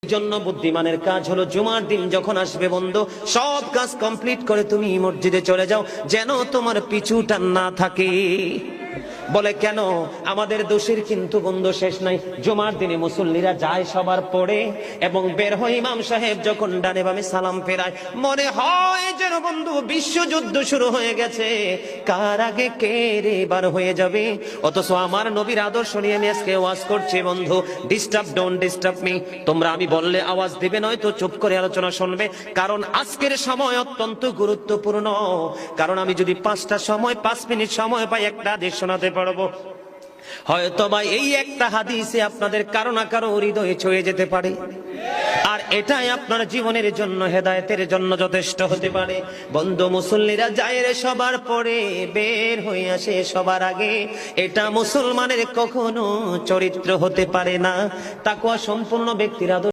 জন্য বুদ্ধিমানের কাজ হলো জুমার দিন যখন আসবে বন্ধু, সব কাজ কমপ্লিট করে তুমি মসজিদে চলে যাও, যেন তোমার পিছুটা না থাকে। বলে কেন? আমাদের দোষের কিন্তু বন্ধু শেষ নাই। জুমার দিনে মুসল্লিরা যায় সবার পরে এবং বের হয়, ইমাম সাহেব যখন ডানে বামে সালাম ফেরায়, মনে হয় যেন বন্ধু বিশ্বযুদ্ধ শুরু হয়ে গেছে, কার আগে কে রে বার হয়ে যাবে। অথচ আমার নবীর আদর্শ নিয়ে আজকে ওয়াজ করছে বন্ধু, ডিস্টার্ব, ডোন্ট ডিস্টার্ব মি। তোমরা আমি বললে আওয়াজ দিবে, নয়তো চুপ করে আলোচনা শুনবে, কারণ আজকের সময় অত্যন্ত গুরুত্বপূর্ণ। কারণ আমি যদি 5টা সময় 5 মিনিট সময় পাই, একটা হাদিস শোনাতে পারবো। হয়তো বা এই একটা হাদিসে আপনাদের কারো না কারো হৃদয়ে ছুঁয়ে যেতে পারে, আর এটাই আপনার জীবনের জন্য, হেদায়েতের জন্য যথেষ্ট হতে পারে। বন্ধু, মুসল্লিরা যায় রে সবার পরে, বের হয়ে আসে সবার আগে, এটা মুসলমানের কখনো চরিত্র হতে পারে না। তাকওয়া সম্পূর্ণ ব্যক্তির আদর্শ।